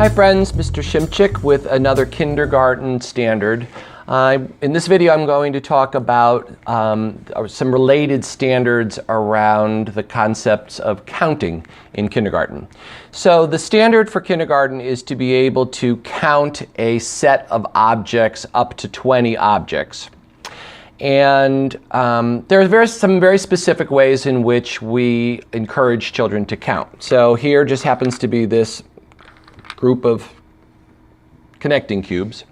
Hi friends, Mr. Shimchick with another kindergarten standard. In this video I'm going to talk about some related standards around the concepts of counting in kindergarten. So the standard for kindergarten is to be able to count a set of objects up to 20 objects. And there are some very specific ways in which we encourage children to count. So here just happens to be this group of connecting cubes.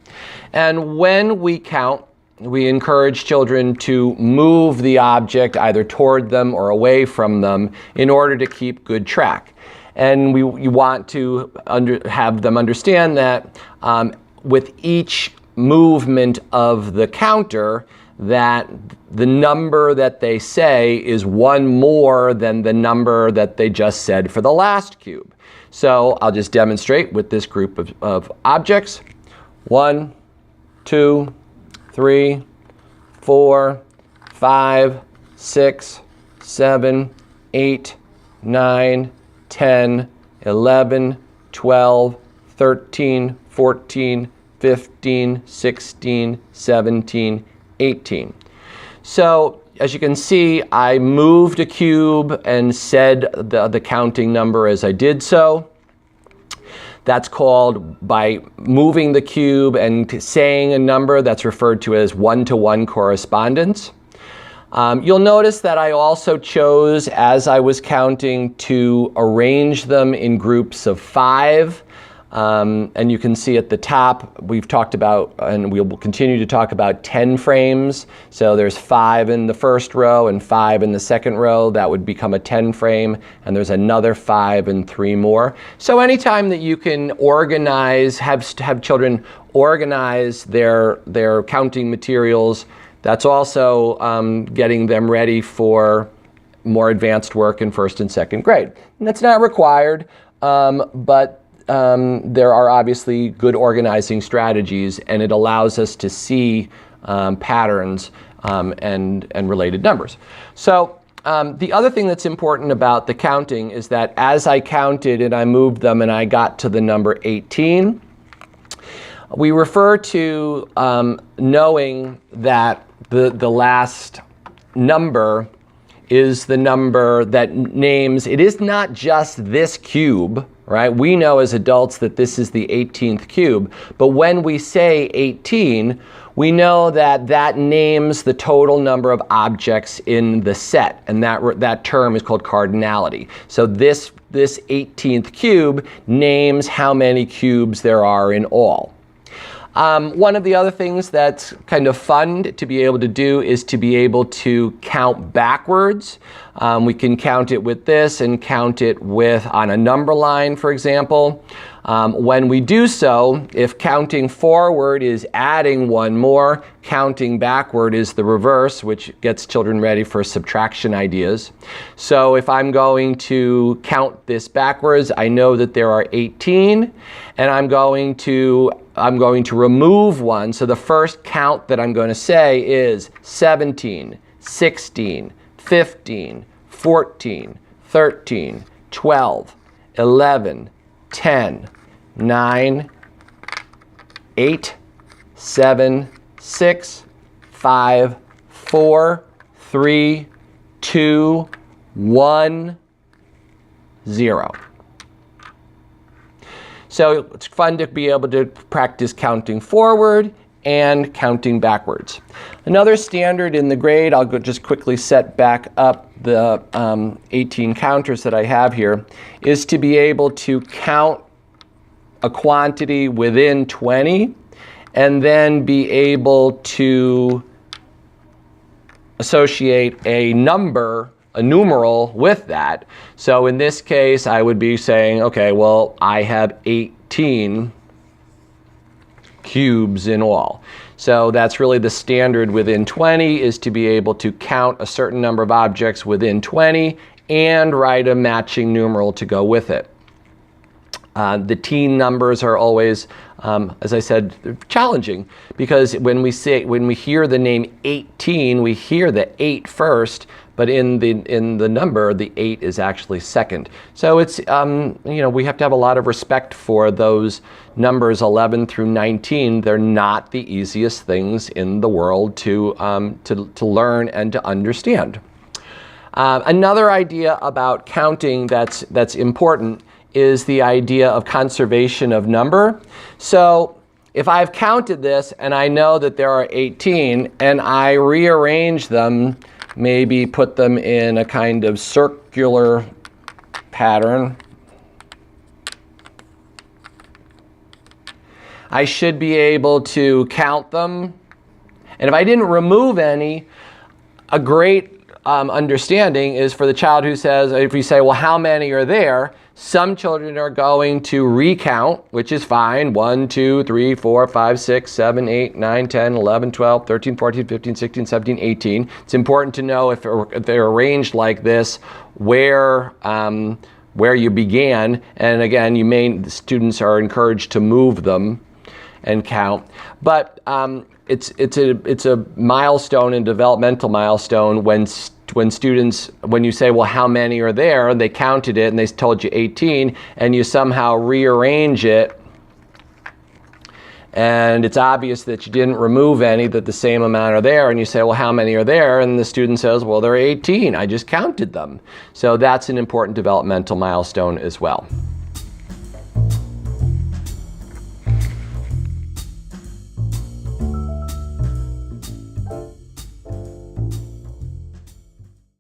And when we count, we encourage children to move the object either toward them or away from them in order to keep good track. And you want to have them understand that with each movement of the counter, that the number that they say is one more than the number that they just said for the last cube. So I'll just demonstrate with this group of objects. 1, 2, 3, 4, 5, 6, 7, 8, 9, 10, 11, 12, 13, 14, 15, 16, 17, 18. So as you can see, I moved a cube and said the counting number as I did so. That's called, by moving the cube and saying a number, that's referred to as one-to-one correspondence. You'll notice that I also chose, as I was counting, to arrange them in groups of 5. And you can see at the top, we've talked about, and we will continue to talk about 10 frames. So there's 5 in the first row and 5 in the second row. That would become a 10 frame. And there's another 5 and 3 more. So anytime that you can organize, have children organize their counting materials, that's also getting them ready for more advanced work in first and second grade. And that's not required, but there are obviously good organizing strategies, and it allows us to see patterns and related numbers. So the other thing that's important about the counting is that as I counted and I moved them and I got to the number 18, we refer to knowing that the last number is the number that names, it is not just this cube, right? We know as adults that this is the 18th cube, but when we say 18, we know that that names the total number of objects in the set, and that term is called cardinality. So this 18th cube names how many cubes there are in all. One of the other things that's kind of fun to be able to do is to be able to count backwards. We can count it with this and count it with on a number line, for example. When we do so, if counting forward is adding one more, counting backward is the reverse, which gets children ready for subtraction ideas. So if I'm going to count this backwards, I know that there are 18, and I'm going to remove one. So the first count that I'm going to say is 17, 16, 15, 14, 13, 12, 11, 10, 9, 8, 7, 6, 5, 4, 3, 2, 1, 0. So it's fun to be able to practice counting forward and counting backwards. Another standard in the grade, I'll just quickly set back up the 18 counters that I have here, is to be able to count a quantity within 20 and then be able to associate a number, a numeral, with that. So in this case, I would be saying, okay, well, I have 18 cubes in all. So that's really the standard within 20, is to be able to count a certain number of objects within 20 and write a matching numeral to go with it. The teen numbers are always, as I said, challenging, because when we hear the name 18, we hear the 8 first, but in the number, the 8 is actually second. So it's, we have to have a lot of respect for those numbers 11 through 19. They're not the easiest things in the world to learn and to understand. Another idea about counting that's important is the idea of conservation of number. So if I've counted this and I know that there are 18 and I rearrange them, maybe put them in a kind of circular pattern, I should be able to count them. And if I didn't remove any, a great understanding is for the child who says, if you say, well, how many are there? Some children are going to recount, which is fine. 1, 2, 3, 4, 5, 6, 7, 8, 9, 10, 11, 12, 13, 14, 15, 16, 17, 18. It's important to know if they're arranged like this, where you began. And again, the students are encouraged to move them and count. But it's a milestone, and developmental milestone, when you say, well, how many are there? And they counted it and they told you 18, and you somehow rearrange it, and it's obvious that you didn't remove any, that the same amount are there, and you say, well, how many are there? And the student says, well, there are 18. I just counted them. So that's an important developmental milestone as well.